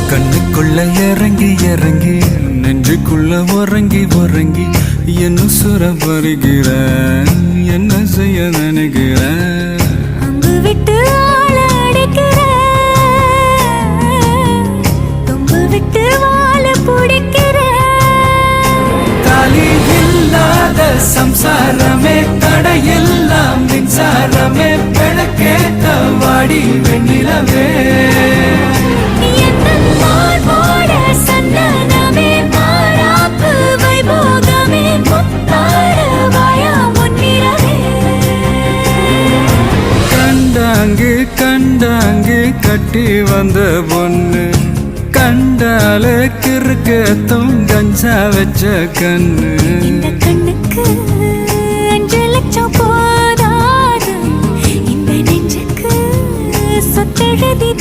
கண்ணுக்குள்ள இறங்கி இறங்கி நெஞ்சுக்குள்ள உறங்கி உறங்கி என்ன சுர வருகிற என்ன செய்ய நினைக்கிற அங்கு விட்டு ஆள அடைக்கிற தொம்பு விட்டு வாழ பிடிக்கிற தாலி இல்லாத சம்சாரமே தடையெல்லாம் மின்சாரமே பிழக்கேத்த வாடி வெண்ணிலவே கண்டாங்கு கட்டி வந்த பொண்ணு கண்டால கிறுக்கத்தும் கஞ்சா வச்ச கண்ணு இந்த கண்ணுக்கு 5 லட்சம் போதாது இந்த நெஞ்சுக்கு சொத்தெழுதி